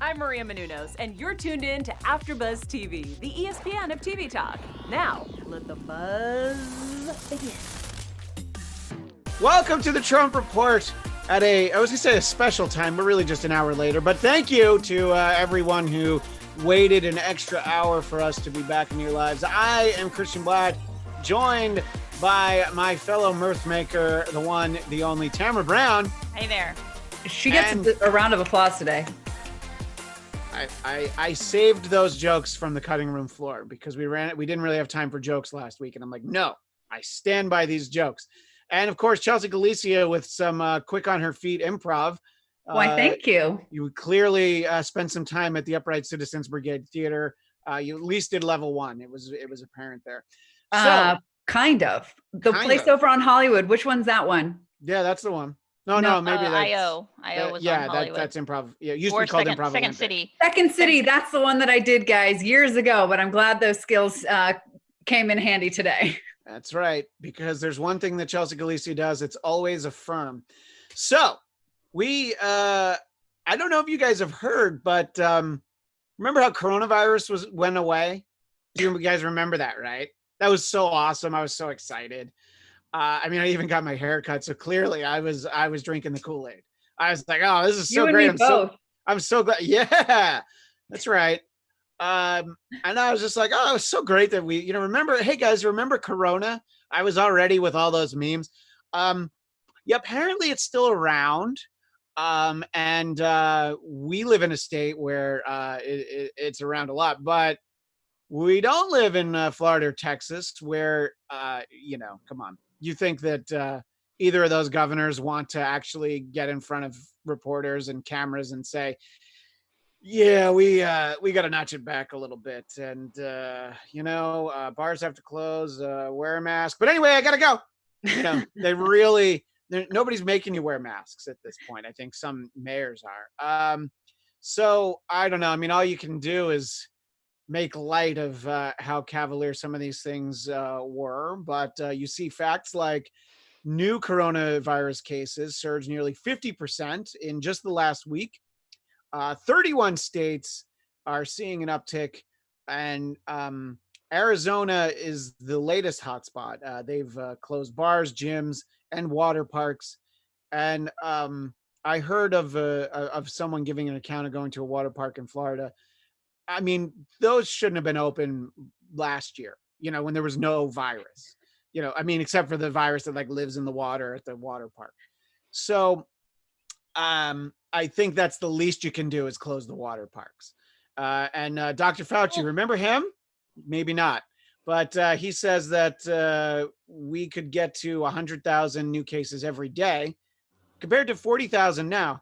I'm Maria Menounos, and you're tuned in to AfterBuzz TV, the ESPN of TV talk. Now, let the buzz begin. Welcome to the Trump Report at I was going to say a special time, but really just an hour later. But thank you to everyone who waited an extra hour for us to be back in your lives. I am Christian Bladt, joined by my fellow mirth maker, the one, the only, Tamra Brown. Hey there. She gets a round of applause today. I saved those jokes from the cutting room floor because we didn't really have time for jokes last week. And I'm like, no, I stand by these jokes. And of course, Chelsea Galicia with some quick on her feet improv. Why, thank you. You clearly spent some time at the Upright Citizens Brigade Theater. You at least did level one. It was apparent there. So, kind of. The place over on Hollywood. Which one's that one? Yeah, that's the one. No, maybe that's IO. IO was on Hollywood. That's improv. Yeah, it used to be called Improv Second Olympic. City. Second City. That's the one that I did, guys, years ago. But I'm glad those skills came in handy today. That's right, because there's one thing that Chelsea Galicia does. It's always affirm. So we, I don't know if you guys have heard, but remember how coronavirus went away? Do you guys remember that, right? That was so awesome. I was so excited. I mean, I even got my hair cut. So clearly I was drinking the Kool-Aid. I was like, oh, this is so great. I'm so glad. Yeah, that's right. And I was just like, oh, it was so great that we, remember, hey guys, remember Corona? I was already with all those memes. Yeah, apparently it's still around. And we live in a state where it's around a lot, but we don't live in Florida or Texas where, come on. You think that either of those governors want to actually get in front of reporters and cameras and say, yeah, we got to notch it back a little bit. And, bars have to close, wear a mask. But anyway, I got to go. Nobody's making you wear masks at this point. I think some mayors are. So I don't know. I mean, all you can do is make light of how cavalier some of these things were. But you see facts like new coronavirus cases surged nearly 50% in just the last week. 31 states are seeing an uptick, and Arizona is the latest hotspot. They've closed bars, gyms, and water parks. And I heard of someone giving an account of going to a water park in Florida. I mean, those shouldn't have been open last year, when there was no virus, except for the virus that lives in the water at the water park. So I think that's the least you can do is close the water parks. And Dr. Fauci, remember him? Maybe not. But he says that we could get to 100,000 new cases every day compared to 40,000 now,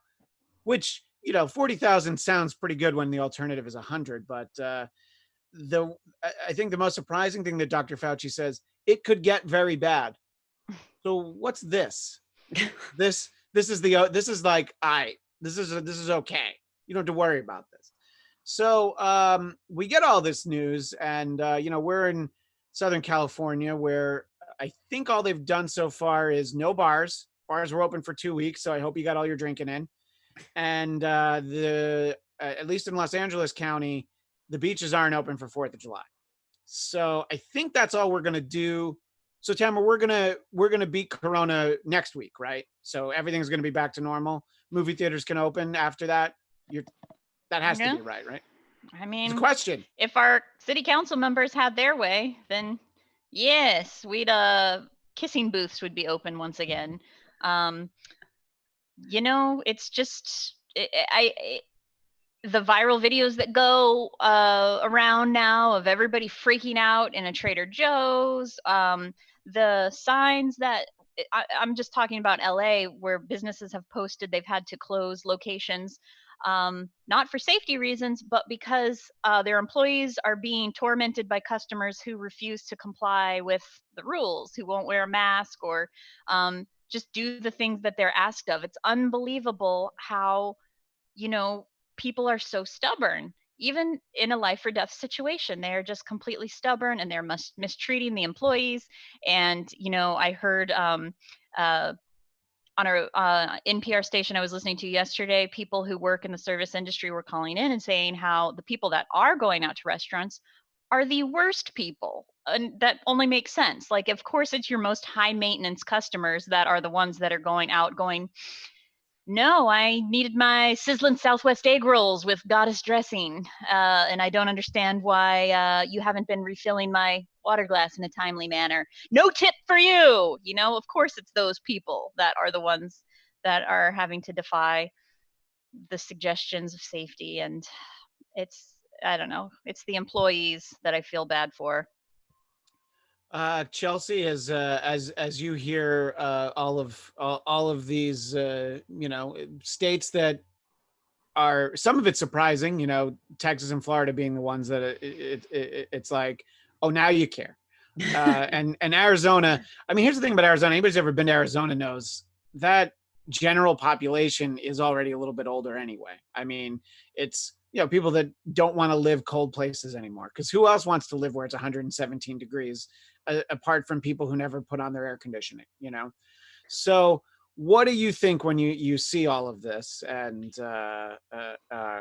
which, 40,000 sounds pretty good when the alternative is 100. But I think the most surprising thing that Dr. Fauci says, it could get very bad. So what's this? This is okay. You don't have to worry about this. So we get all this news, and we're in Southern California, where I think all they've done so far is no bars. Bars were open for 2 weeks, so I hope you got all your drinking in. And at least in Los Angeles County, the beaches aren't open for 4th of July. So I think that's all we're gonna do. So Tamara, we're gonna beat Corona next week, right? So everything's gonna be back to normal. Movie theaters can open after that. That has to be right? I mean, it's a question. If our city council members had their way, then yes, we'd kissing booths would be open once again. It's just the viral videos that go around now of everybody freaking out in a Trader Joe's, the signs that I'm just talking about LA, where businesses have posted they've had to close locations, not for safety reasons, but because their employees are being tormented by customers who refuse to comply with the rules, who won't wear a mask or just do the things that they're asked of. It's unbelievable how, people are so stubborn. Even in a life or death situation, they are just completely stubborn, and they're mistreating the employees. And, I heard on a NPR station I was listening to yesterday, people who work in the service industry were calling in and saying how the people that are going out to restaurants are the worst people. And that only makes sense. Like, of course, it's your most high maintenance customers that are the ones that are going out going, no, I needed my sizzling Southwest egg rolls with goddess dressing. And I don't understand why you haven't been refilling my water glass in a timely manner. No tip for you. You know, of course, it's those people that are the ones that are having to defy the suggestions of safety. And I don't know, it's the employees that I feel bad for. Chelsea, as you hear all of these states that are, some of it surprising, Texas and Florida being the ones that it's like, oh, now you care. And Arizona, I mean, here's the thing about Arizona. Anybody's ever been to Arizona knows that general population is already a little bit older anyway. I mean, it's, people that don't want to live cold places anymore, because who else wants to live where it's 117 degrees apart from people who never put on their air conditioning, So what do you think when you see all of this, and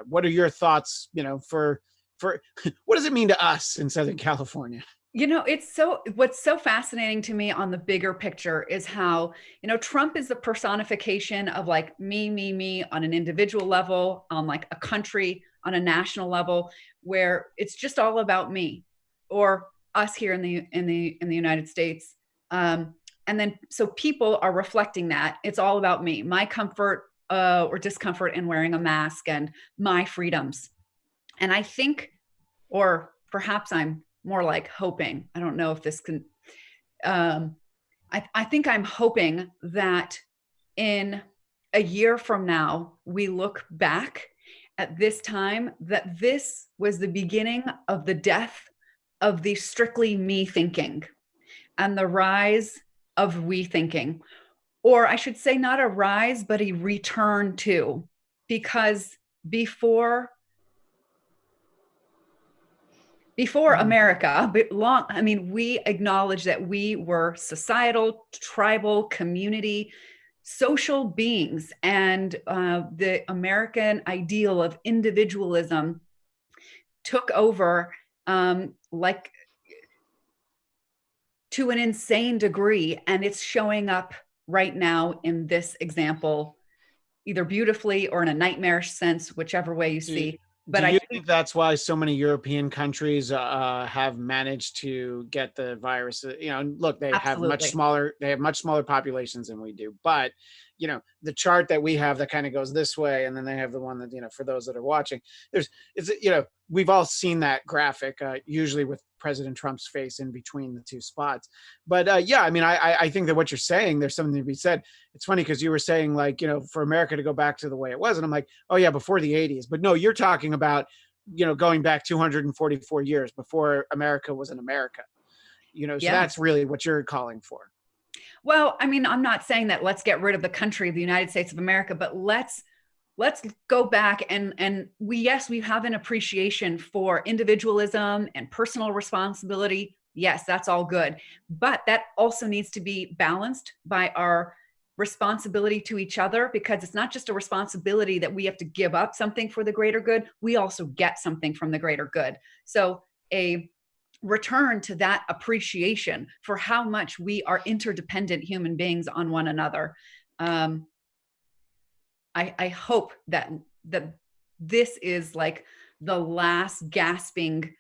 what are your thoughts, for what does it mean to us in Southern California? What's so fascinating to me on the bigger picture is how, Trump is the personification of like me on an individual level, on like a country, on a national level, where it's just all about me or us here in the United States. And then so people are reflecting that it's all about me, my comfort or discomfort in wearing a mask, and my freedoms. And I think, or perhaps I'm more like hoping, I don't know if this can, I think I'm hoping that in a year from now, we look back at this time, that this was the beginning of the death of the strictly me thinking and the rise of we thinking, or I should say not a rise, but a return to, because before America, we acknowledged that we were societal, tribal, community, social beings, and the American ideal of individualism took over, like to an insane degree, and it's showing up right now in this example, either beautifully or in a nightmarish sense, whichever way you see. But do you think that's why so many European countries have managed to get the virus? Look, they have much smaller populations than we do, but the chart that we have that kind of goes this way, and then they have the one that, for those that are watching, we've all seen that graphic, usually with President Trump's face in between the two spots. But I think that what you're saying, there's something to be said. It's funny because you were saying, like, for America to go back to the way it was, and I'm like, oh yeah, before the 80s. But no, you're talking about, going back 244 years before America was an America. So that's really what you're calling for. Well, I mean, I'm not saying that let's get rid of the country of the United States of America, but let's go back and we have an appreciation for individualism and personal responsibility. Yes, that's all good. But that also needs to be balanced by our responsibility to each other, because it's not just a responsibility that we have to give up something for the greater good. We also get something from the greater good. So a return to that appreciation for how much we are interdependent human beings on one another. I hope that this is like the last gasping,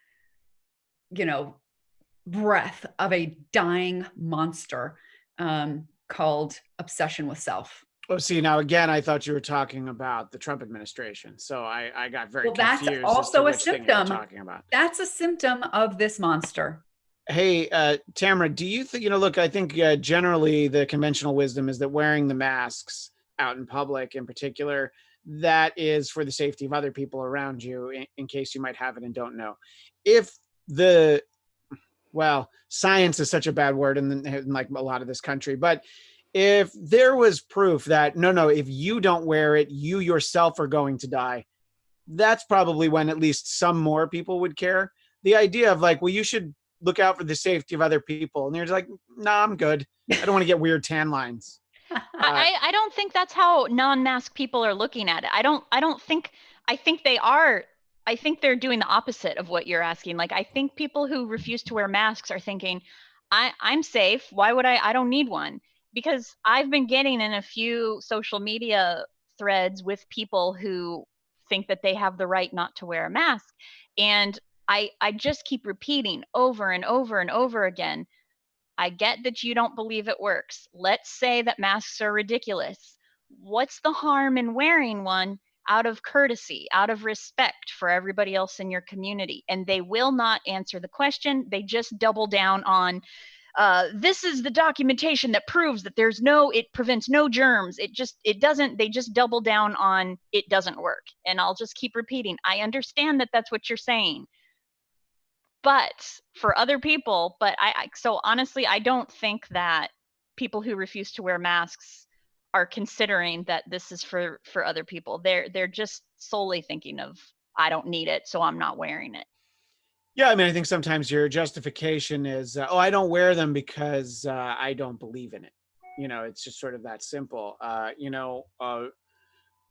breath of a dying monster called obsession with self. Oh, see, now again, I thought you were talking about the Trump administration. So I got very confused. That's also a symptom. Talking about. That's a symptom of this monster. Hey, Tamra, do you think, look, I think generally the conventional wisdom is that wearing the masks out in public in particular, that is for the safety of other people around you in case you might have it and don't know. If science is such a bad word in like a lot of this country, but if there was proof that no, if you don't wear it, you yourself are going to die, that's probably when at least some more people would care. The idea of like, well, you should look out for the safety of other people. And they're just like, nah, I'm good. I don't want to get weird tan lines. I don't think that's how non-mask people are looking at it. I think they are. I think they're doing the opposite of what you're asking. Like, I think people who refuse to wear masks are thinking, I'm safe. Why would I don't need one. Because I've been getting in a few social media threads with people who think that they have the right not to wear a mask. And I just keep repeating over and over and over again, I get that you don't believe it works. Let's say that masks are ridiculous. What's the harm in wearing one out of courtesy, out of respect for everybody else in your community? And they will not answer the question. They just double down on, this is the documentation that proves that it prevents no germs. They just double down on it doesn't work. And I'll just keep repeating, I understand that that's what you're saying. But for other people, so honestly, I don't think that people who refuse to wear masks are considering that this is for other people. They're just solely thinking of, I don't need it, so I'm not wearing it. Yeah, I mean, I think sometimes your justification is, I don't wear them because I don't believe in it. It's just sort of that simple.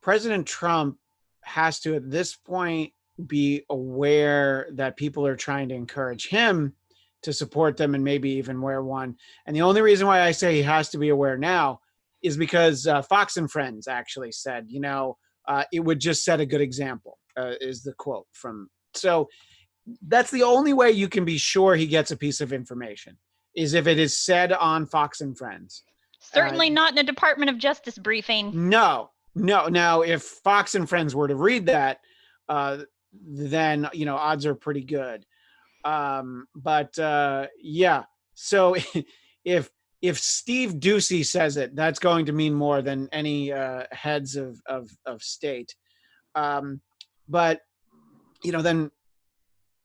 President Trump has to, at this point, be aware that people are trying to encourage him to support them and maybe even wear one. And the only reason why I say he has to be aware now is because Fox and Friends actually said, it would just set a good example, is the quote from. So that's the only way you can be sure he gets a piece of information, is if it is said on Fox and Friends. Certainly not in a Department of Justice briefing. No. Now, if Fox and Friends were to read that, then odds are pretty good. Yeah. So if Steve Ducey says it, that's going to mean more than any heads of state. But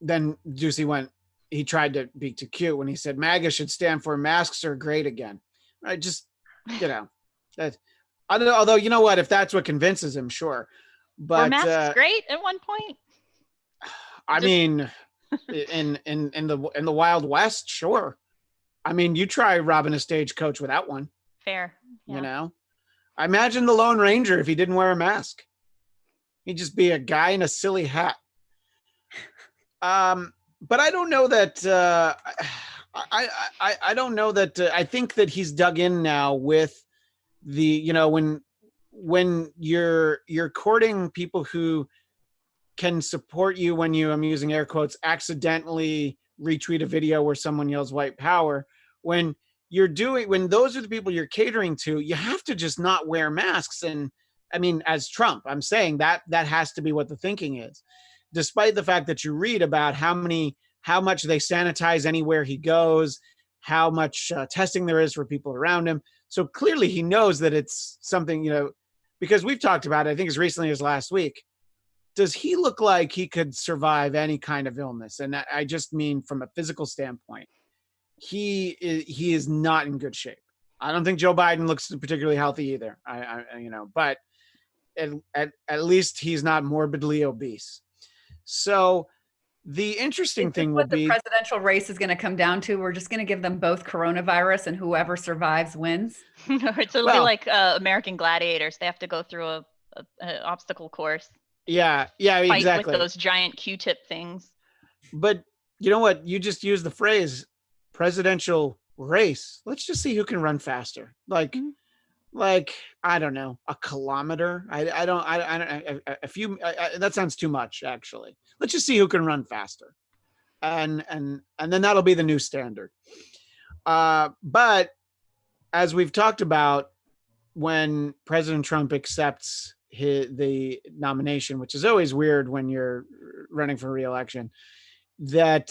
then Ducey he tried to be too cute when he said MAGA should stand for masks are great again. I just that. Although, you know what, if that's what convinces him, sure. But were masks great at one point? I mean, in the Wild West, sure. I mean, you try robbing a stagecoach without one. Fair. Yeah. I imagine the Lone Ranger if he didn't wear a mask. He'd just be a guy in a silly hat. But I don't know that. I don't know that. I think that he's dug in now with the, when you're courting people who can support you when you, I'm using air quotes, accidentally retweet a video where someone yells white power. When those are the people you're catering to, you have to just not wear masks. And I mean, as Trump, I'm saying that has to be what the thinking is, despite the fact that you read about how much they sanitize anywhere he goes, how much testing there is for people around him. So clearly he knows that it's something, because we've talked about it, I think as recently as last week. Does he look like he could survive any kind of illness? And I just mean from a physical standpoint, he is not in good shape. I don't think Joe Biden looks particularly healthy either. But at least he's not morbidly obese. So the interesting thing will be, the presidential race is going to come down to, we're just going to give them both coronavirus and whoever survives wins. It'll be like American Gladiators. They have to go through a obstacle course. Yeah, Fight exactly. With those giant Q-tip things. But you know what? You just used the phrase presidential race. Let's just see who can run faster. Like I don't know, a kilometer. I don't. A few. That sounds too much, actually. Let's just see who can run faster, and then that'll be the new standard. But as we've talked about, when President Trump accepts the nomination, which is always weird when you're running for re-election, that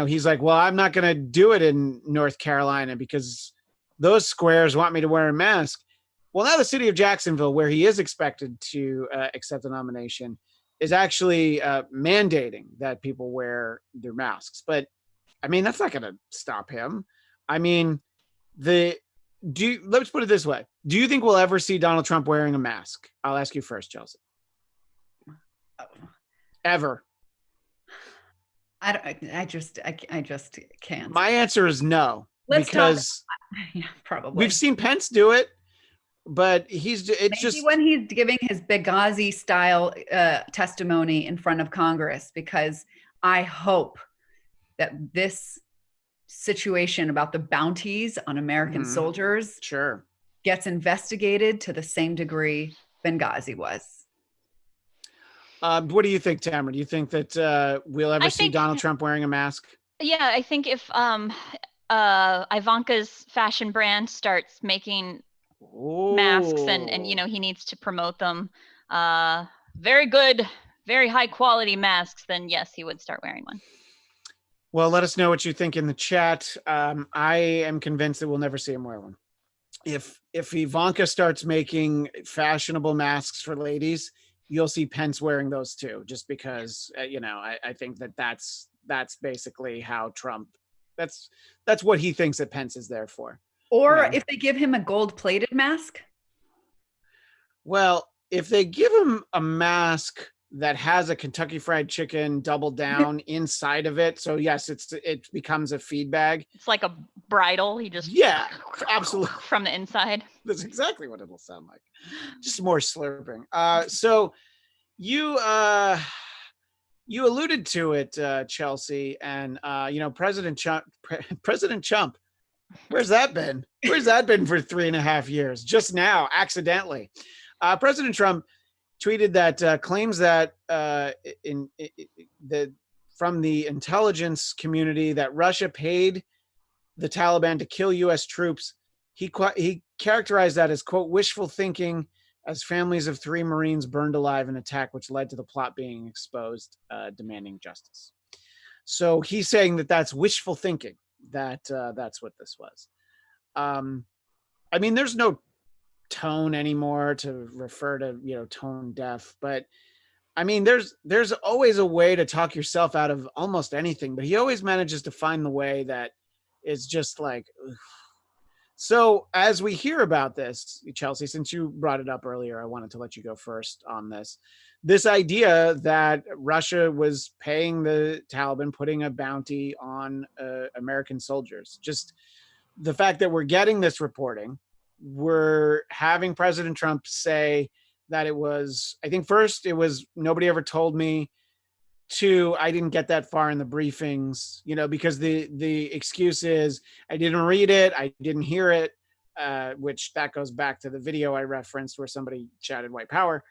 he's like, well, I'm not going to do it in North Carolina because those squares want me to wear a mask. Well, now the city of Jacksonville, where he is expected to accept the nomination, is actually mandating that people wear their masks. But I mean, that's not going to stop him. I mean, let's put it this way. Do you think we'll ever see Donald Trump wearing a mask? I'll ask you first, Chelsea. Ever? I just can't. My answer is no. Let's because yeah, probably. we've seen Pence do it. but it's Maybe just when he's giving his Benghazi style testimony in front of Congress, because I hope that this situation about the bounties on American soldiers sure gets investigated to the same degree Benghazi was. What do you think, Tamara? Do you think that we'll ever see Donald Trump wearing a mask? Yeah, I think if Ivanka's fashion brand starts making masks and he needs to promote them, very good, very high quality masks, then yes, he would start wearing one. Well, let us know what you think in the chat. I am convinced that we'll never see him wear one. If Ivanka starts making fashionable masks for ladies, you'll see Pence wearing those too, just because I think that's basically how Trump, that's what he thinks that Pence is there for. Or if they give him a gold-plated mask. Well, if they give him a mask that has a Kentucky Fried Chicken double down inside of it, so yes, it becomes a feed bag. It's like a bridle. He just absolutely from the inside. That's exactly what it'll sound like. Just more slurping. So you alluded to it, Chelsea, and President Trump. Where's that been? Where's that been for 3.5 years? Just now, accidentally. President Trump tweeted that claims that from the intelligence community that Russia paid the Taliban to kill U.S. troops. He characterized that as, quote, wishful thinking, as families of 3 Marines burned alive in an attack which led to the plot being exposed, demanding justice. So he's saying that that's wishful thinking. That's what this was. I mean, there's no tone anymore to refer to, tone deaf, but I mean, there's always a way to talk yourself out of almost anything, but he always manages to find the way that is just like, ugh. So as we hear about this, Chelsea, since you brought it up earlier, I wanted to let you go first on this idea that Russia was paying the Taliban, putting a bounty on American soldiers. Just the fact that we're getting this reporting, we're having President Trump say that it was, I think first it was, nobody ever told me. 2, I didn't get that far in the briefings, because the excuse is I didn't read it, I didn't hear it, which that goes back to the video I referenced where somebody shouted white power.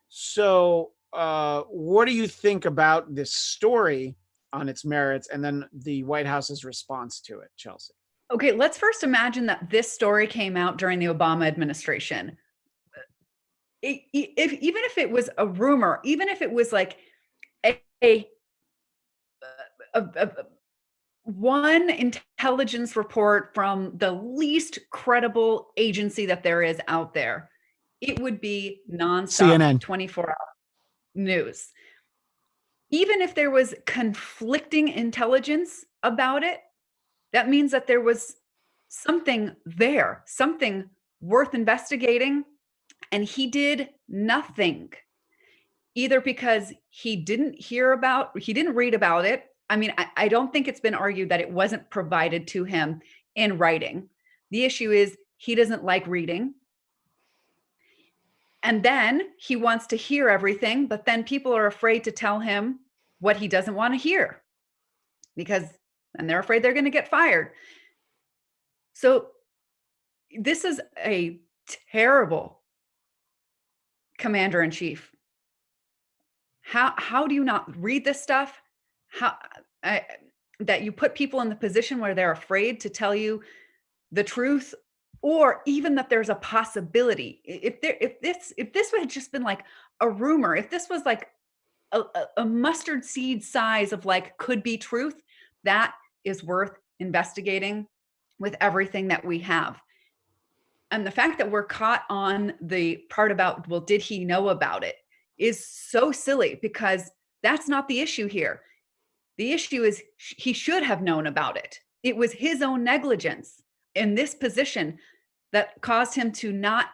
So what do you think about this story on its merits and then the White House's response to it, Chelsea? Okay, let's first imagine that this story came out during the Obama administration. Even if it was a rumor, even if it was like one intelligence report from the least credible agency that there is out there, it would be nonstop CNN. 24-hour news. Even if there was conflicting intelligence about it, that means that there was something there, something worth investigating, and he did nothing. Either because he didn't read about it. I mean, I don't think it's been argued that it wasn't provided to him in writing. The issue is he doesn't like reading. And then he wants to hear everything, but then people are afraid to tell him what he doesn't want to hear and they're afraid they're going to get fired. So this is a terrible commander-in-chief. How do you not read this stuff? That you put people in the position where they're afraid to tell you the truth, or even that there's a possibility. If this had just been like a rumor, if this was like a mustard seed size of like could be truth, that is worth investigating with everything that we have. And the fact that we're caught on the part about, well, did he know about it, is so silly, because that's not the issue here. The issue is he should have known about it. It was his own negligence in this position that caused him to not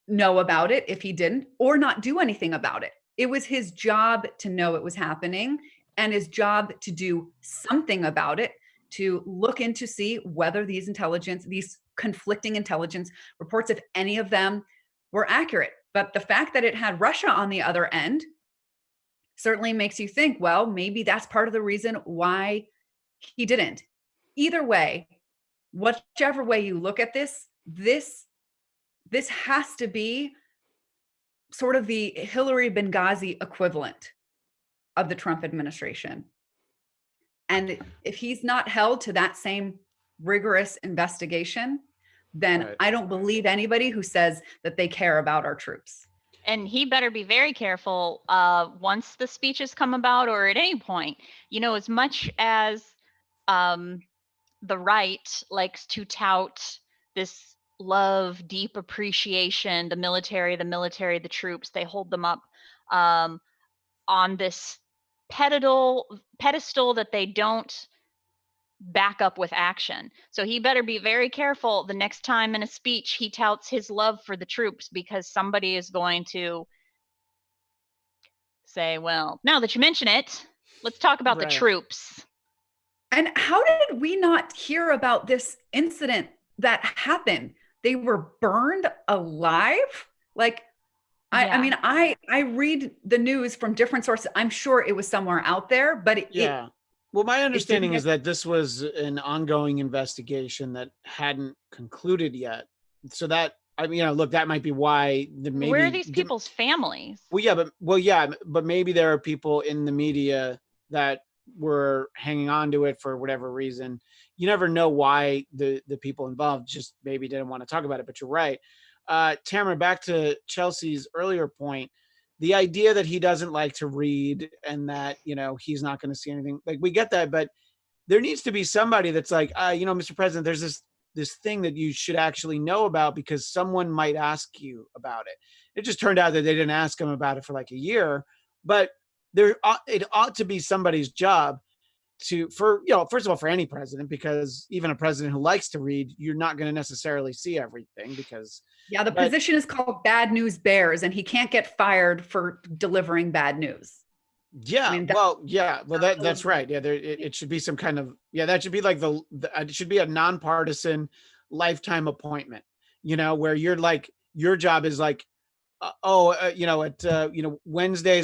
know about it if he didn't, or not do anything about it. It was his job to know it was happening and his job to do something about it, to look into see whether these conflicting intelligence reports, if any of them were accurate. But the fact that it had Russia on the other end certainly makes you think, well, maybe that's part of the reason why he didn't. Either way, whichever way you look at this has to be sort of the Hillary Benghazi equivalent of the Trump administration. And if he's not held to that same rigorous investigation, then I don't believe anybody who says that they care about our troops. And he better be very careful once the speeches come about, or at any point, as much as the right likes to tout this love, deep appreciation, the military, the troops, they hold them up on this pedestal that they don't back up with action. So he better be very careful the next time in a speech he touts his love for the troops, because somebody is going to say, well, now that you mention it, let's talk about the troops. And how did we not hear about this incident that happened? They were burned alive? I mean, I read the news from different sources. I'm sure it was somewhere out there, but well, my understanding is that this was an ongoing investigation that hadn't concluded yet. So that, look, that might be why maybe. Where are these people's families? But maybe there are people in the media that were hanging on to it for whatever reason. You never know why the people involved just maybe didn't want to talk about it, but you're right. Tamra, back to Chelsea's earlier point, the idea that he doesn't like to read and that, he's not going to see anything, we get that, but there needs to be somebody that's like, Mr. President, there's this thing that you should actually know about because someone might ask you about it. It just turned out that they didn't ask him about it for a year, but it ought to be somebody's job first of all, for any president, because even a president who likes to read, you're not going to necessarily see everything because. Yeah, the position is called bad news bears, and he can't get fired for delivering bad news. Yeah, that's right. Yeah, it should be some kind of, that should be it should be a nonpartisan lifetime appointment, where you're your job is Wednesdays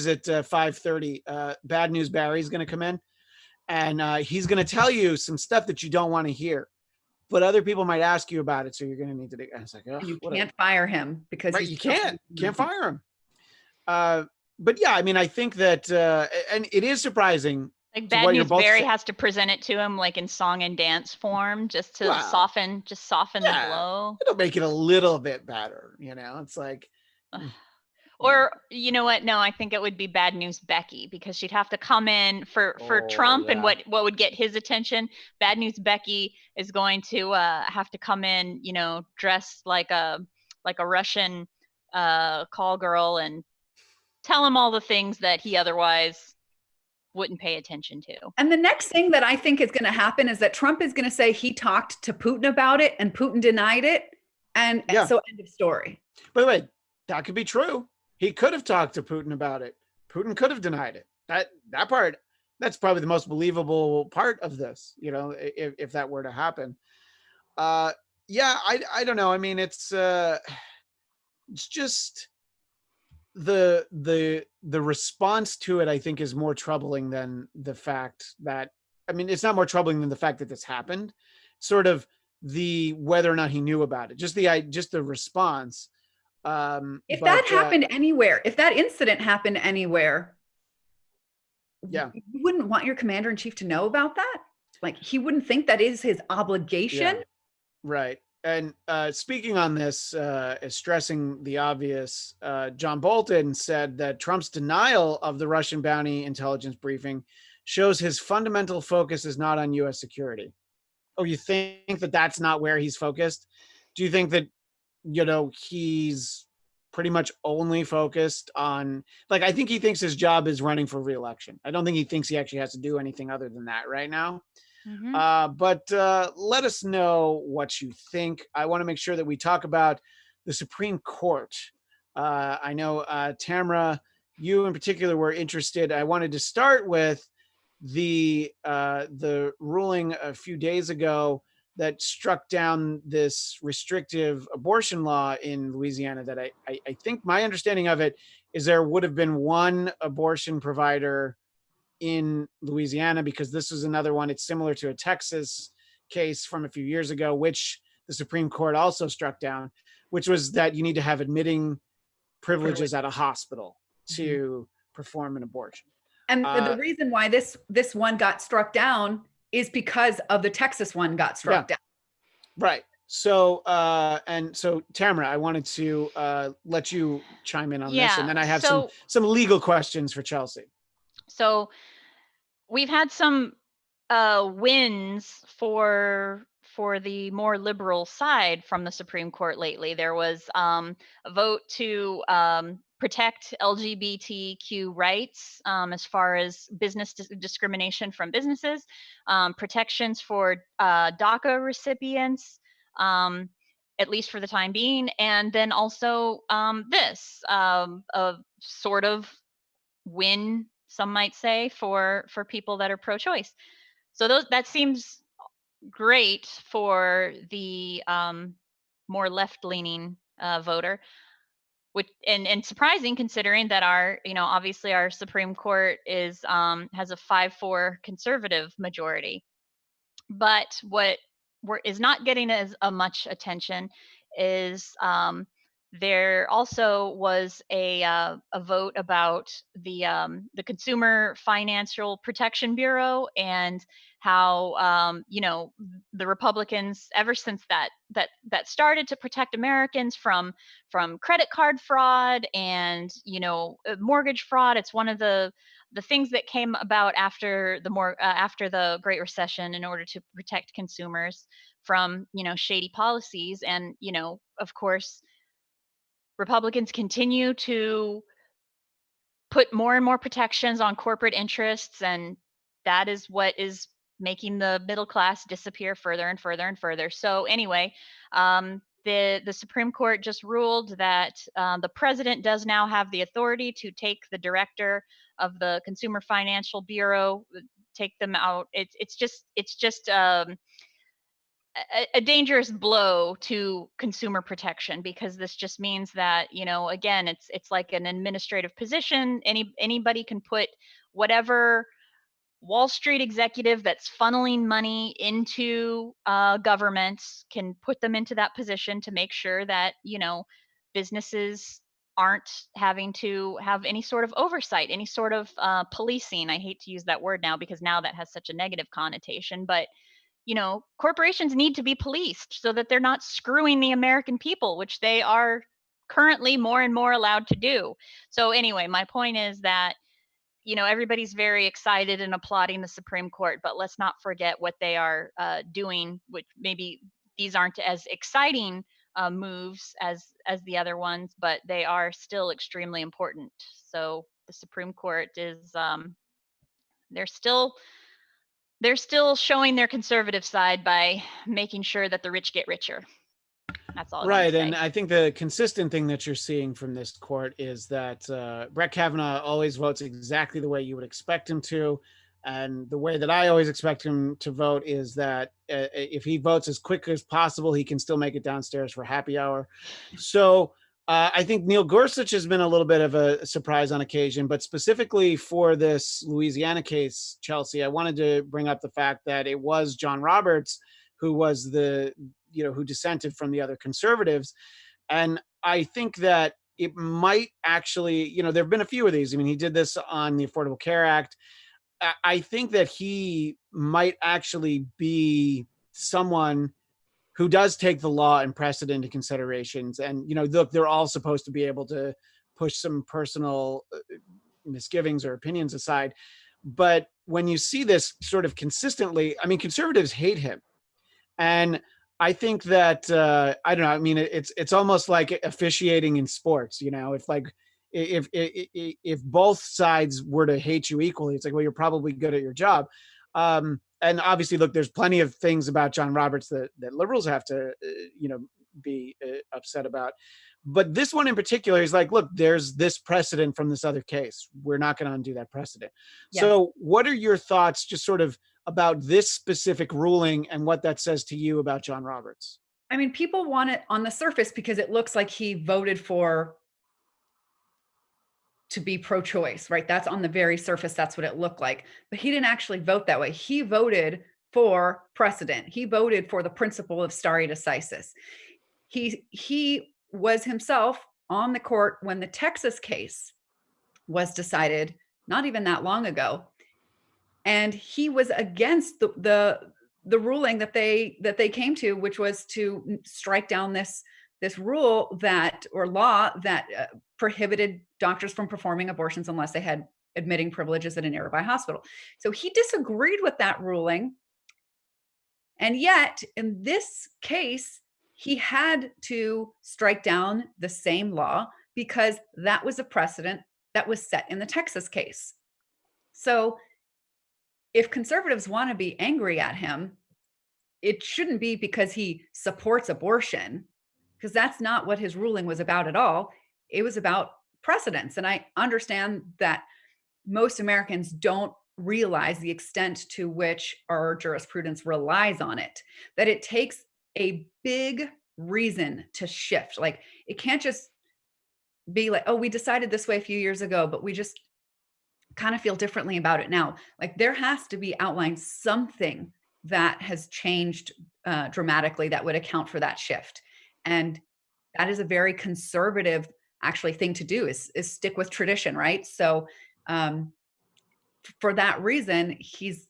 at 5:30, Bad News Barry's going to come in and he's going to tell you some stuff that you don't want to hear, but other people might ask you about it. So you're going to need to, and it's you can't fire him because you can't fire him. But yeah, I think that, and it is surprising. Bad News Barry has to present it to him in song and dance form just to soften the blow. It'll make it a little bit better. It's like. Or you know what? No, I think it would be Bad News Becky, because she'd have to come in for Trump and what would get his attention. Bad News Becky is going to have to come in, dressed like a Russian call girl and tell him all the things that he otherwise wouldn't pay attention to. And the next thing that I think is going to happen is that Trump is going to say he talked to Putin about it and Putin denied it. And so end of story. By the way, that could be true. He could have talked to Putin about it. Putin could have denied it. That part, that's probably the most believable part of this, if that were to happen. I don't know. It's just the response to it, I think, is more troubling than the fact that, it's not more troubling than the fact that this happened. Sort of the whether or not he knew about it, just the response. If that happened anywhere, if that incident happened anywhere, you wouldn't want your commander in chief to know about that. He wouldn't think that is his obligation. Yeah. Right. And speaking on this, stressing the obvious, John Bolton said that Trump's denial of the Russian bounty intelligence briefing shows his fundamental focus is not on U.S. security. Oh, you think that that's not where he's focused? Do you think that, he's pretty much only focused on, I think he thinks his job is running for re-election. I don't think he thinks he actually has to do anything other than that right now. Mm-hmm. But let us know what you think. I want to make sure that we talk about the Supreme Court. I know, Tamra, you in particular were interested. I wanted to start with the ruling a few days ago that struck down this restrictive abortion law in Louisiana. That I think my understanding of it is there would have been one abortion provider in Louisiana, because this is another one. It's similar to a Texas case from a few years ago, which the Supreme Court also struck down, which was that you need to have admitting privileges at a hospital to perform an abortion. And the reason why this one got struck down is because of the Texas one got struck down. Right. So, and so Tamra, I wanted to let you chime in on this, and then I have some legal questions for Chelsea. So we've had some wins for the more liberal side from the Supreme Court lately. There was a vote to protect LGBTQ rights as far as business discrimination from businesses, protections for DACA recipients, at least for the time being, and then also this a sort of win, some might say, for people that are pro-choice. So that seems great for the more left-leaning voter, which and surprising considering that our obviously our Supreme Court is has a 5-4 conservative majority. But what is not getting as much attention is there also was a vote about the Consumer Financial Protection Bureau, and how the Republicans, ever since that started to protect Americans from credit card fraud and mortgage fraud. It's one of the things that came about after the Great Recession in order to protect consumers from shady policies. And of course, Republicans continue to put more and more protections on corporate interests, and that is what is making the middle class disappear further and further and further. So anyway, the Supreme Court just ruled that the president does now have the authority to take the director of the Consumer Financial Bureau, take them out. It's just a dangerous blow to consumer protection, because this just means that again, it's like an administrative position. Anybody can put whatever Wall Street executive that's funneling money into governments, can put them into that position to make sure that businesses aren't having to have any sort of oversight, any sort of policing. I hate to use that word now because now that has such a negative connotation, but corporations need to be policed so that they're not screwing the American people, which they are currently more and more allowed to do. So anyway, my point is that everybody's very excited and applauding the Supreme Court, but let's not forget what they are doing, which maybe these aren't as exciting moves as the other ones, but they are still extremely important. So the Supreme Court is they're still showing their conservative side by making sure that the rich get richer. That's all. Right. And I think the consistent thing that you're seeing from this court is that Brett Kavanaugh always votes exactly the way you would expect him to. And the way that I always expect him to vote is that if he votes as quick as possible, he can still make it downstairs for happy hour. So I think Neil Gorsuch has been a little bit of a surprise on occasion, but specifically for this Louisiana case, Chelsea, I wanted to bring up the fact that it was John Roberts who was who dissented from the other conservatives. And I think that it might actually, there have been a few of these. I mean, he did this on the Affordable Care Act. I think that he might actually be someone who does take the law and precedent into considerations. And, look, they're all supposed to be able to push some personal misgivings or opinions aside. But when you see this sort of consistently, I mean, conservatives hate him. And I think that, I don't know, I mean, it's almost like officiating in sports, if both sides were to hate you equally, it's like, well, you're probably good at your job. And obviously, look, there's plenty of things about John Roberts that liberals have to, be upset about. But this one in particular is like, look, there's this precedent from this other case. We're not going to undo that precedent. Yeah. So what are your thoughts just sort of about this specific ruling and what that says to you about John Roberts? I mean, people want it on the surface because it looks like he voted to be pro-choice, right? That's on the very surface. That's what it looked like. But he didn't actually vote that way. He voted for precedent. He voted for the principle of stare decisis. He was himself on the court when the Texas case was decided, not even that long ago. And he was against the ruling that they came to, which was to strike down this rule that, or law that prohibited doctors from performing abortions unless they had admitting privileges at a nearby hospital. So he disagreed with that ruling. And yet in this case, he had to strike down the same law because that was a precedent that was set in the Texas case. So if conservatives want to be angry at him, it shouldn't be because he supports abortion, because that's not what his ruling was about at all. It was about precedents. And I understand that most Americans don't realize the extent to which our jurisprudence relies on it, that it takes a big reason to shift. Like, it can't just be like, oh, we decided this way a few years ago, but we just kind of feel differently about it now. Like, there has to be outlined something that has changed dramatically that would account for that shift. And that is a very conservative actually thing to do, is stick with tradition, right? So for that reason, he's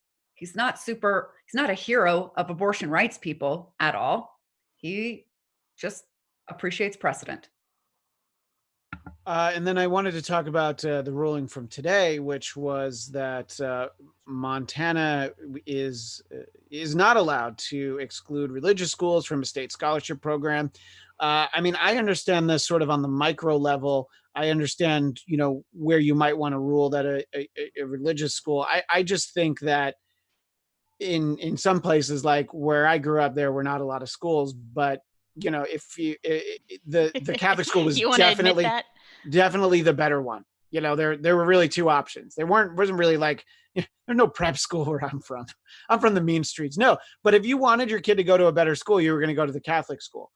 not a hero of abortion rights people at all. He just appreciates precedent. And then I wanted to talk about the ruling from today, which was that Montana is not allowed to exclude religious schools from a state scholarship program. I mean, I understand this sort of on the micro level. I understand, where you might want to rule that a religious school. I just think that in some places, like where I grew up, there were not a lot of schools, but if the Catholic school was definitely the better one. There were really two options. Wasn't really like, there's no prep school where I'm from. I'm from the mean streets. No, but if you wanted your kid to go to a better school, you were going to go to the Catholic school.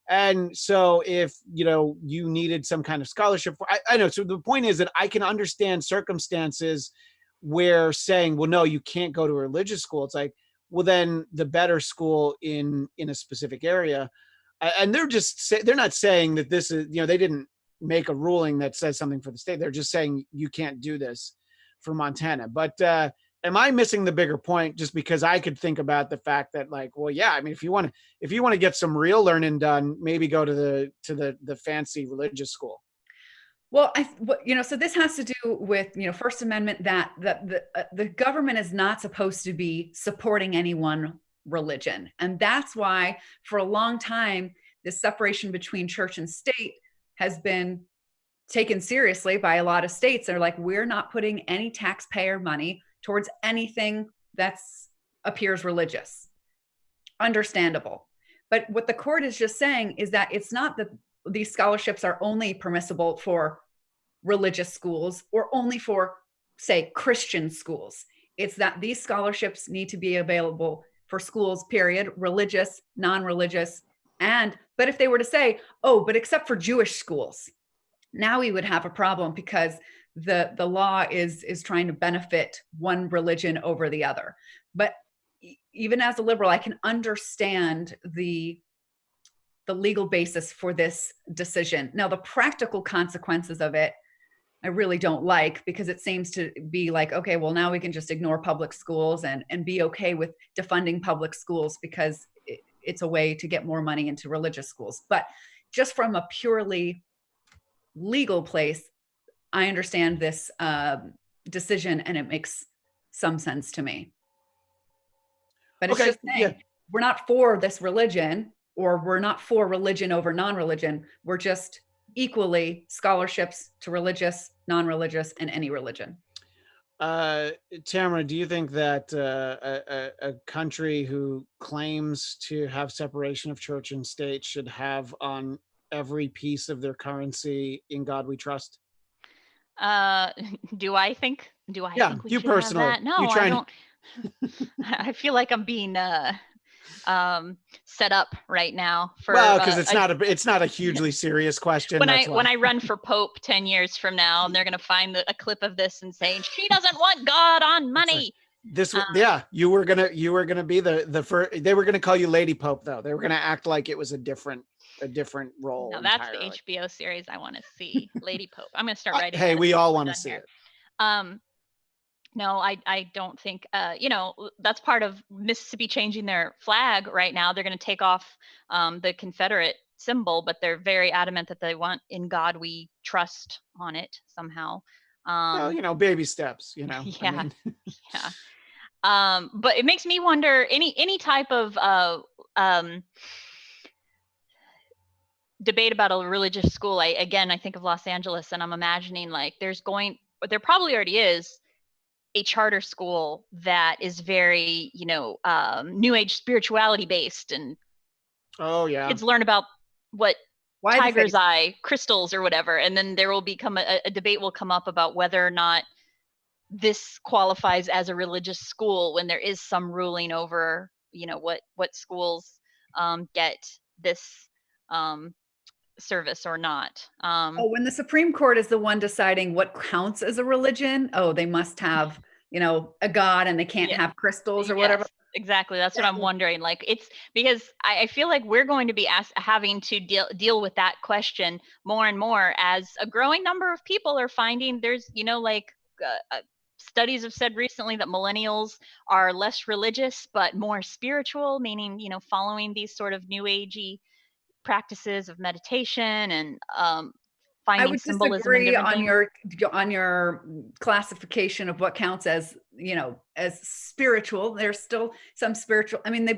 And so if, you needed some kind of scholarship, I know. So the point is that I can understand circumstances where saying, well, no, you can't go to a religious school. It's like, well, then the better school in a specific area. And they're not saying that this is, they didn't make a ruling that says something for the state. They're just saying you can't do this for Montana. But am I missing the bigger point? Just because I could think about the fact that, like, well, yeah, I mean, if you want to get some real learning done, maybe go to the fancy religious school. Well, so this has to do with, First Amendment, that the government is not supposed to be supporting any one religion. And that's why for a long time, this separation between church and state has been taken seriously by a lot of states. They're like, we're not putting any taxpayer money towards anything that appears religious. Understandable. But what the court is just saying is that it's not that these scholarships are only permissible for religious schools or only for, say, Christian schools. It's that these scholarships need to be available for schools, period, religious, non-religious. But if they were to say, oh, but except for Jewish schools, now we would have a problem, because the law is trying to benefit one religion over the other. But even as a liberal, I can understand the legal basis for this decision. Now, the practical consequences of it, I really don't like, because it seems to be like, okay, well, now we can just ignore public schools and be okay with defunding public schools because it's a way to get more money into religious schools. But just from a purely legal place, I understand this decision, and it makes some sense to me. But it's just saying, we're not for this religion, or we're not for religion over non-religion. We're just equally scholarships to religious, non-religious, and any religion. Tamara, do you think that a country who claims to have separation of church and state should have on every piece of their currency "In God We Trust"? Do I think Yeah, think we you should have personally. that? You No, I trying to don't. I feel like I'm being set up right now for well, because it's not a hugely serious question. That's when why. I run for Pope 10 years from now, and they're gonna find a clip of this and saying she doesn't want God on money. Yeah, you were gonna be the first. They were gonna call you Lady Pope, though. They were gonna act like it was a different role. No, that's entirely. the HBO series I want to see, Lady Pope. I'm gonna start writing. Hey, that we as all we're want to done see here. it. No, I don't think, that's part of Mississippi changing their flag right now. They're going to take off the Confederate symbol, but they're very adamant that they want "In God We Trust" on it somehow. Well, baby steps, Yeah. I mean. Yeah. But it makes me wonder, any type of debate about a religious school. I think of Los Angeles, and I'm imagining like there probably already is a charter school that is very, new age spirituality based, and Oh yeah, kids learn about what Why the tiger's faith? eye crystals or whatever, and then there will become a debate will come up about whether or not this qualifies as a religious school when there is some ruling over, what schools get this service or not. Oh, when the Supreme Court is the one deciding what counts as a religion, oh, they must have, a god, and they can't Yeah. have crystals or whatever. Yes, exactly. That's what I'm wondering. Like, it's because I feel like we're going to be having to deal with that question more and more, as a growing number of people are finding there's, studies have said recently that millennials are less religious but more spiritual, meaning, following these sort of new agey practices of meditation and I finding would symbolism in disagree different on things. your classification of what counts as, as spiritual. There's still some spiritual. I mean,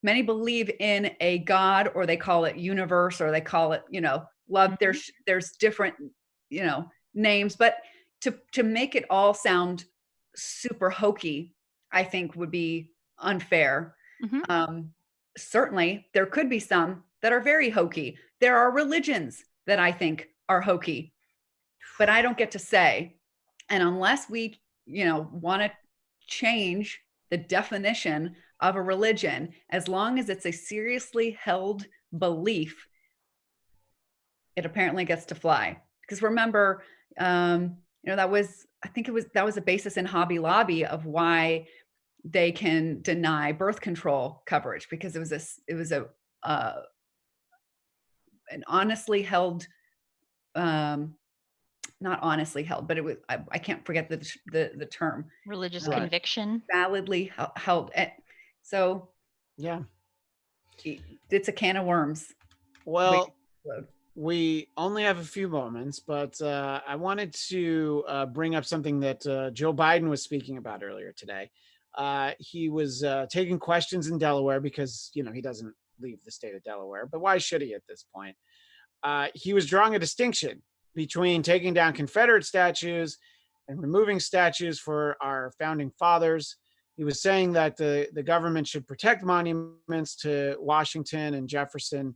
many believe in a god, or they call it universe, or they call it, love. Mhm. There's different, names, but to make it all sound super hokey, I think would be unfair. Mhm. Certainly there could be some that are very hokey. There are religions that I think are hokey, but I don't get to say. And unless we, want to change the definition of a religion, as long as it's a seriously held belief, it apparently gets to fly. Because remember, that was a basis in Hobby Lobby of why they can deny birth control coverage, because it was an honestly held, not honestly held, but it was, I can't forget the term, Religious Right. conviction. validly held. So yeah. it's a can of worms. Well, Wait. we only have a few moments, but I wanted to bring up something that Joe Biden was speaking about earlier today. He was taking questions in Delaware because, he doesn't leave the state of Delaware, but why should he at this point? He was drawing a distinction between taking down Confederate statues and removing statues for our founding fathers. He was saying that the government should protect monuments to Washington and Jefferson.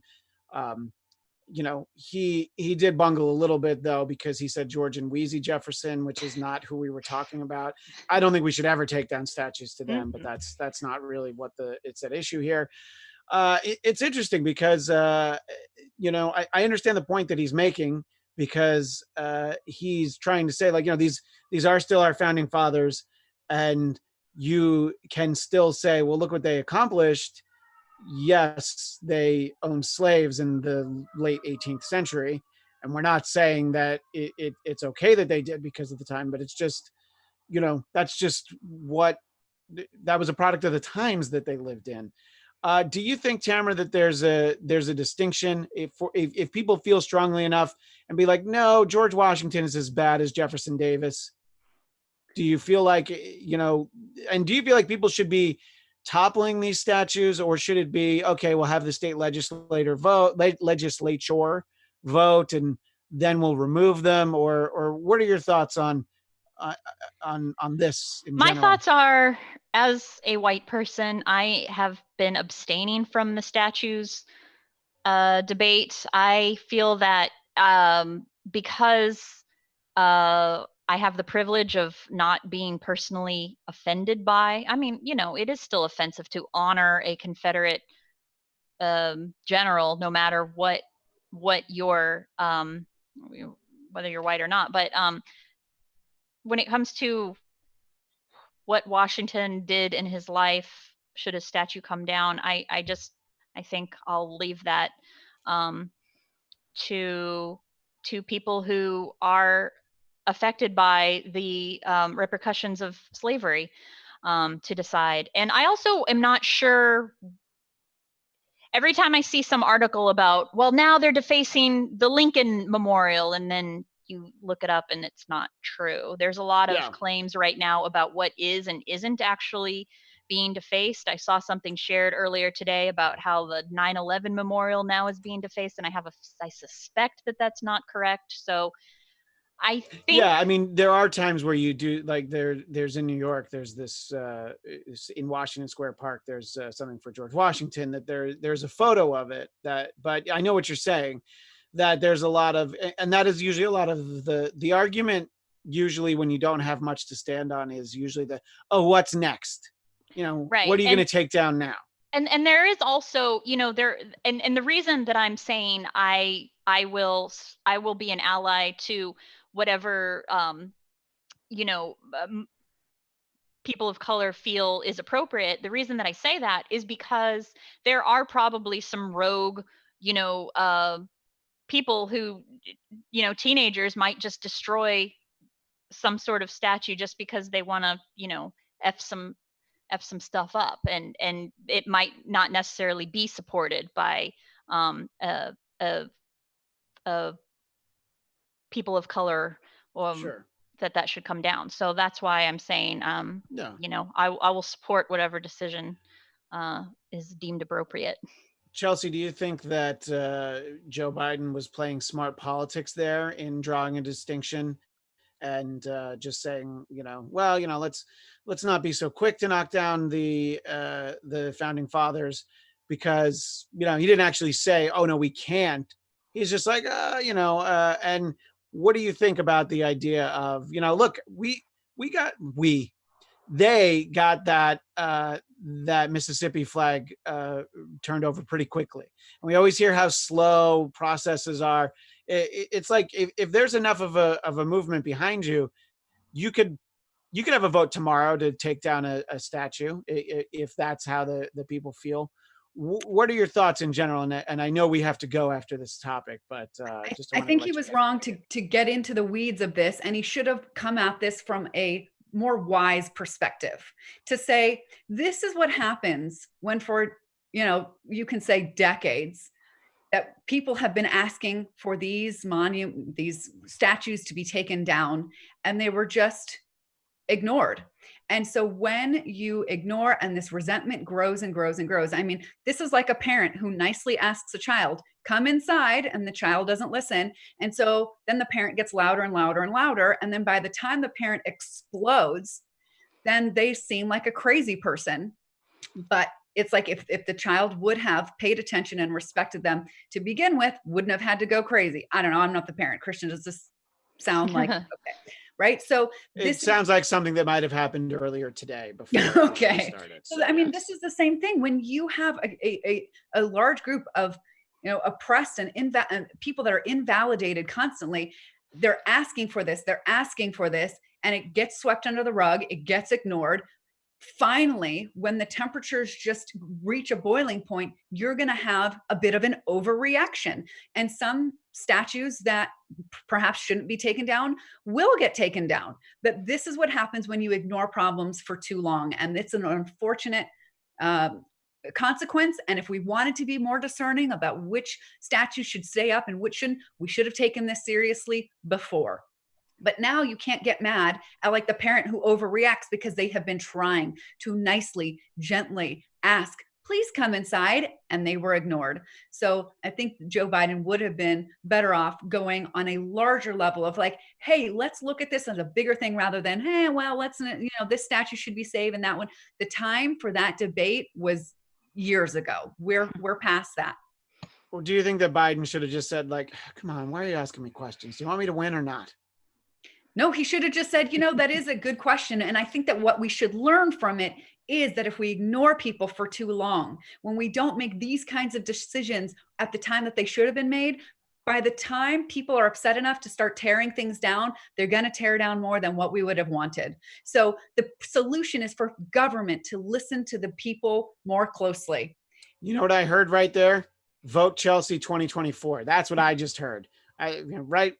He did bungle a little bit, though, because he said George and Wheezy Jefferson, which is not who we were talking about. I don't think we should ever take down statues to them, but that's not really what it's at issue here. It's interesting because I understand the point that he's making, because he's trying to say, like, these are still our founding fathers, and you can still say, well, look what they accomplished. Yes, they owned slaves in the late 18th century, and we're not saying that it's okay that they did because of the time, but it's just, that's just what that was a product of the times that they lived in. Do you think, Tamara, that there's a distinction if people feel strongly enough and be like, no, George Washington is as bad as Jefferson Davis? Do you feel like, and do you feel like people should be toppling these statues, or should it be, okay, we'll have the state legislature vote, and then we'll remove them? Or what are your thoughts on this in My general? thoughts are, as a white person, I have been abstaining from the statues debate. I feel that because I have the privilege of not being personally offended by, I mean, you know, it is still offensive to honor a Confederate general, no matter what your whether you're white or not. But when it comes to what Washington did in his life, should a statue come down, I think I'll leave that to people who are affected by the repercussions of slavery to decide. And I also am not sure. Every time I see some article about, well, now they're defacing the Lincoln Memorial, and then you look it up and it's not true. There's a lot of claims right now about what is and isn't actually being defaced. I saw something shared earlier today about how the 9/11 Memorial now is being defaced, and I suspect that that's not correct. So I think, yeah, I mean, there are times where you do, like there's in New York, there's this in Washington Square Park, there's something for George Washington that there's a photo of it, that, but I know what you're saying, that there's a lot of, and that is usually a lot of the argument, usually when you don't have much to stand on, is usually oh, what's next? You know, right. What are you going to take down now? And there is also, you know, and the reason that I'm saying I will be an ally to whatever you know, people of color feel is appropriate. The reason that I say that is because there are probably some rogue, you know, people who, you know, teenagers might just destroy some sort of statue just because they want to, you know, f some stuff up, and it might not necessarily be supported by people of color, Sure. that should come down. So that's why I'm saying, you know, I will support whatever decision is deemed appropriate. Chelsea, do you think that Joe Biden was playing smart politics there in drawing a distinction and just saying, you know, well, you know, let's not be so quick to knock down the founding fathers, because, you know, he didn't actually say, oh no, we can't. He's just like, you know, and what do you think about the idea of, you know, look, they got that Mississippi flag turned over pretty quickly. And we always hear how slow processes are. It's like, if there's enough of a movement behind you, you could have a vote tomorrow to take down a statue, if that's how the people feel. What are your thoughts in general? And I know we have to go after this topic, but I think he was wrong to get into the weeds of this, and he should have come at this from a more wise perspective, to say, this is what happens when, for, you know, you can say decades, that people have been asking for these statues to be taken down, and they were just ignored. And so when you ignore, and this resentment grows and grows and grows, I mean, this is like a parent who nicely asks a child, come inside, and the child doesn't listen. And so then the parent gets louder and louder and louder. And then by the time the parent explodes, then they seem like a crazy person. But it's like, if the child would have paid attention and respected them to begin with, wouldn't have had to go crazy. I don't know. I'm not the parent. Christian, does this sound like, okay. Right. So it sounds like something that might have happened earlier today before. Okay. Started, so I mean, this is the same thing. When you have a large group of, you know, oppressed and people that are invalidated constantly, they're asking for this, and it gets swept under the rug. It gets ignored. Finally, when the temperatures just reach a boiling point, you're going to have a bit of an overreaction. And some statues that perhaps shouldn't be taken down will get taken down. But this is what happens when you ignore problems for too long. And it's an unfortunate consequence. And if we wanted to be more discerning about which statues should stay up and which shouldn't, we should have taken this seriously before. But now you can't get mad at like the parent who overreacts because they have been trying to nicely, gently ask, please come inside, and they were ignored. So I think Joe Biden would have been better off going on a larger level of like, hey, let's look at this as a bigger thing, rather than, hey, well, let's, you know, this statue should be saved and that one. The time for that debate was years ago. We're past that. Or do you think that Biden should have just said, like, come on, why are you asking me questions? Do you want me to win or not? No, he should have just said, that is a good question. And I think that what we should learn from it is that if we ignore people for too long, when we don't make these kinds of decisions at the time that they should have been made, by the time people are upset enough to start tearing things down, they're going to tear down more than what we would have wanted. So the solution is for government to listen to the people more closely. You know what I heard right there? Vote Chelsea 2024. That's what I just heard. Right.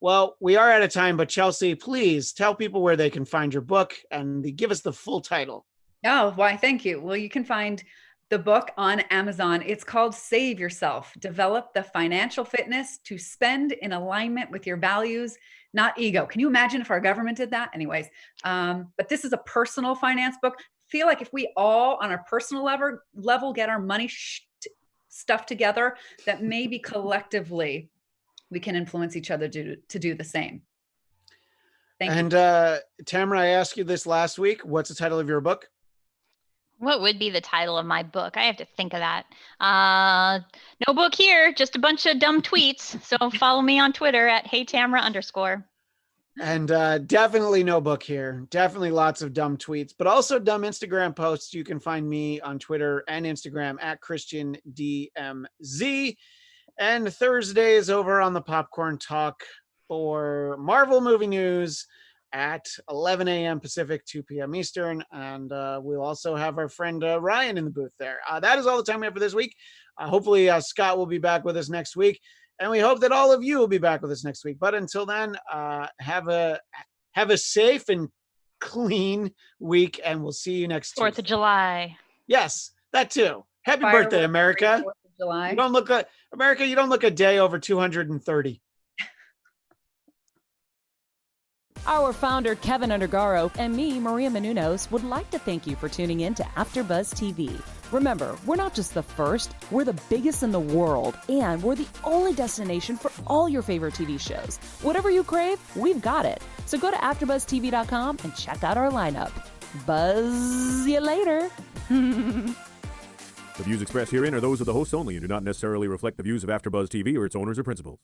Well, we are out of time, but Chelsea, please tell people where they can find your book and give us the full title. Oh, why? Thank you. Well, you can find the book on Amazon. It's called Save Yourself, Develop the Financial Fitness to Spend in Alignment with Your Values, Not Ego. Can you imagine if our government did that? Anyways, but this is a personal finance book. Feel like if we all on a personal level get our money stuff together, that maybe collectively we can influence each other to do the same. Thank you. And Tamra, I asked you this last week. What's the title of your book? What would be the title of my book? I have to think of that. No book here, just a bunch of dumb tweets. So follow me on Twitter at @HeyTamra_. And definitely no book here. Definitely lots of dumb tweets, but also dumb Instagram posts. You can find me on Twitter and Instagram at ChristianDMZ. And Thursdays over on the Popcorn Talk for Marvel movie news at 11 a.m. Pacific, 2 p.m. Eastern. And we'll also have our friend Ryan in the booth there. That is all the time we have for this week. Hopefully Scott will be back with us next week. And we hope that all of you will be back with us next week. But until then, have a safe and clean week. And we'll see you next 4th Tuesday. of July. Yes, that too. Happy birthday, America. 4th of July. You don't look like America. You don't look a day over 230. Our founder, Keven Undergaro, and me, Maria Menounos, would like to thank you for tuning in to AfterBuzz TV. Remember, we're not just the first, we're the biggest in the world, and we're the only destination for all your favorite TV shows. Whatever you crave, we've got it. So go to AfterBuzzTV.com and check out our lineup. Buzz you later. The views expressed herein are those of the hosts only and do not necessarily reflect the views of AfterBuzz TV or its owners or principals.